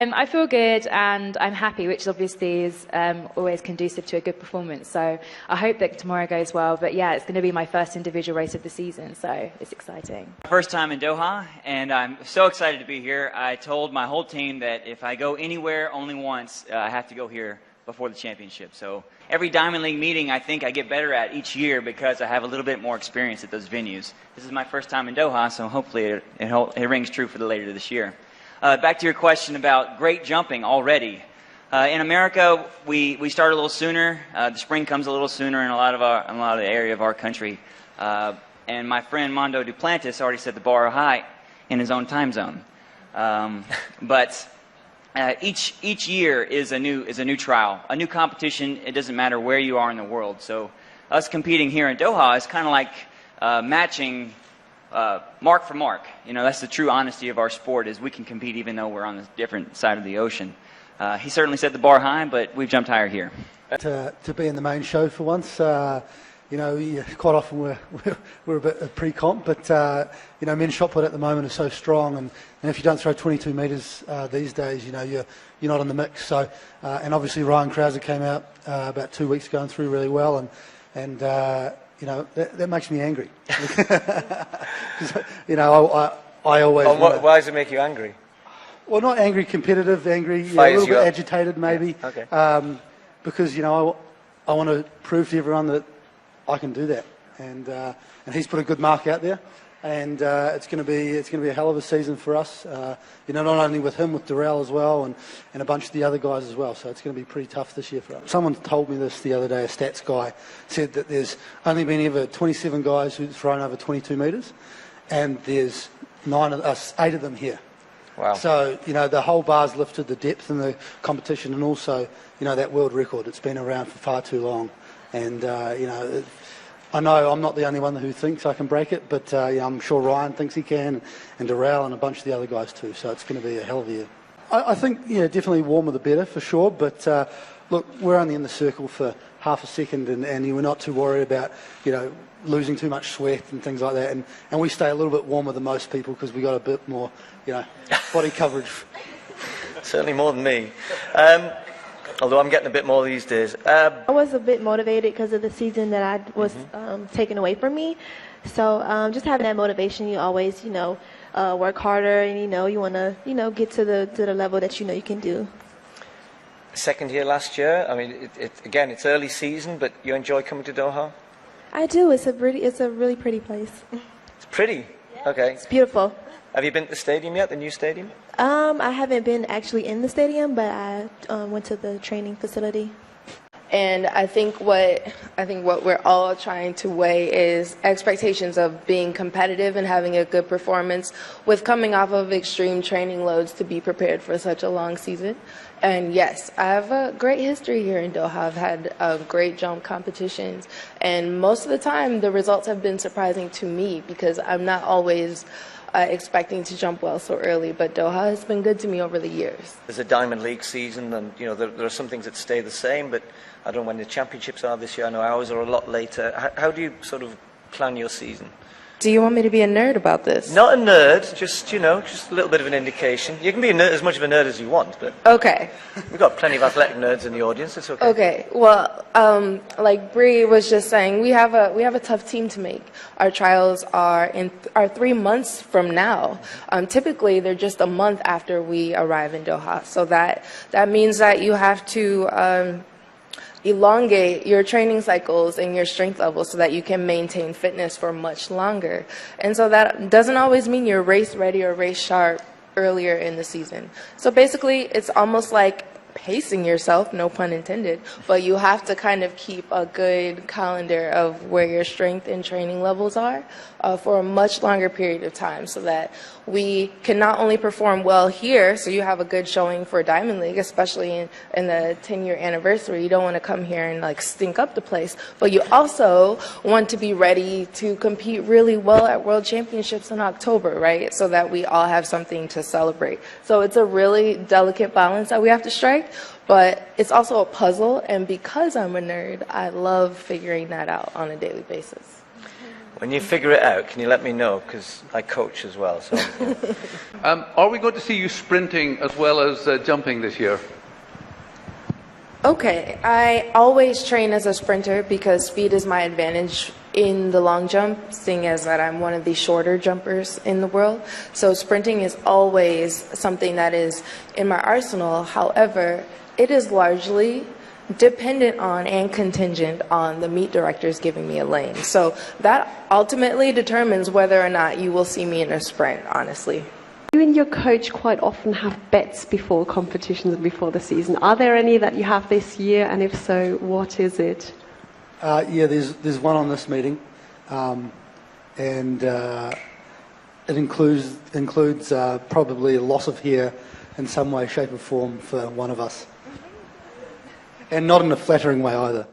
I feel good and I'm happy, which obviously is always conducive to a good performance. So I hope that tomorrow goes well. But yeah, it's going to be my first individual race of the season, so it's exciting. First time in Doha, and I'm so excited to be here. I told my whole team that if I go anywhere only once, I have to go here before the championship. So every Diamond League meeting I think I get better at each year because I have a little bit more experience at those venues. This is my first time in Doha, so hopefully it rings true for the later this year. Back to your question about great jumping already. In America, we start a little sooner. The spring comes a little sooner in a lot of the area of our country. And my friend Mondo Duplantis already set the bar high in his own time zone. But each year is a new trial, a new competition. It doesn't matter where you are in the world. So us competing here in Doha is kind of like matching mark for mark. You know, that's the true honesty of our sport, is we can compete even though we're on a different side of the ocean. He certainly set the bar high, but we've jumped higher here. To be in the main show for once, you know, quite often we're a bit pre-comp, but you know, men's shot put at the moment is so strong, and if you don't throw 22 metres these days, you know, you're not in the mix. So, and obviously Ryan Krauser came out about 2 weeks ago and threw really well, and you know, that makes me angry. You know, I always... Why does it make you angry? Well, not angry, competitive, angry, a little bit agitated maybe. Yeah. Okay. Because, you know, I want to prove to everyone that I can do that. And he's put a good mark out there. And it's going to be a hell of a season for us. You know, not only with him, with Darrell as well, and a bunch of the other guys as well. So it's going to be pretty tough this year for us. Someone told me this the other day. A stats guy said that there's only been ever 27 guys who've thrown over 22 metres, and there's 8 of them here. Wow. So, you know, the whole bar's lifted, the depth in the competition, and also, you know, that world record. It's been around for far too long, and you know. I know I'm not the only one who thinks I can break it, but yeah, I'm sure Ryan thinks he can, and Darrell and a bunch of the other guys too. So it's going to be a hell of a year. I think, yeah, definitely warmer the better for sure. But look, we're only in the circle for half a second, and we're not too worried about, you know, losing too much sweat and things like that. And we stay a little bit warmer than most people because we got a bit more, you know, body coverage. Certainly more than me. Although I'm getting a bit more these days. I was a bit motivated because of the season that I was taken away from me. So just having that motivation, you always, you know, work harder, and you know, you want to, you know, get to the level that you know you can do. Second year last year. I mean, again, it's early season, but you enjoy coming to Doha? I do. It's a really pretty place. It's pretty. Yeah. Okay. It's beautiful. Have you been to the stadium yet, the new stadium? I haven't been actually in the stadium, but I went to the training facility. And I think what we're all trying to weigh is expectations of being competitive and having a good performance with coming off of extreme training loads to be prepared for such a long season. And yes, I have a great history here in Doha. I've had great jump competitions, and most of the time the results have been surprising to me because I'm not always expecting to jump well so early, but Doha has been good to me over the years. There's a Diamond League season, and you know there are some things that stay the same, but I don't know when the championships are this year. I know ours are a lot later. How do you sort of plan your season? Do you want me to be a nerd about this? Not a nerd, just, you know, just a little bit of an indication. You can be a nerd, as much of a nerd as you want, but okay. We've got plenty of athletic nerds in the audience. It's okay. Okay. Well, like Bree was just saying, we have a tough team to make. Our trials are 3 months from now. Typically, they're just a month after we arrive in Doha. So that means that you have to elongate your training cycles and your strength levels so that you can maintain fitness for much longer. And so that doesn't always mean you're race ready or race sharp earlier in the season. So basically, it's almost like pacing yourself, no pun intended, but you have to kind of keep a good calendar of where your strength and training levels are for a much longer period of time so that we can not only perform well here, so you have a good showing for Diamond League, especially in the 10-year anniversary. You don't want to come here and like stink up the place, but you also want to be ready to compete really well at World Championships in October, right? So that we all have something to celebrate. So it's a really delicate balance that we have to strike, but it's also a puzzle, and because I'm a nerd, I love figuring that out on a daily basis. When you figure it out, can you let me know? Because I coach as well. So. Are we going to see you sprinting as well as jumping this year? Okay, I always train as a sprinter because speed is my advantage in the long jump, seeing as that I'm one of the shorter jumpers in the world. So sprinting is always something that is in my arsenal. However, it is largely dependent on and contingent on the meet directors giving me a lane. So that ultimately determines whether or not you will see me in a sprint, honestly. You and your coach quite often have bets before competitions and before the season. Are there any that you have this year, and if so, what is it? Yeah, there's one on this meeting, and it includes probably a loss of hair in some way, shape or form for one of us. And not in a flattering way either.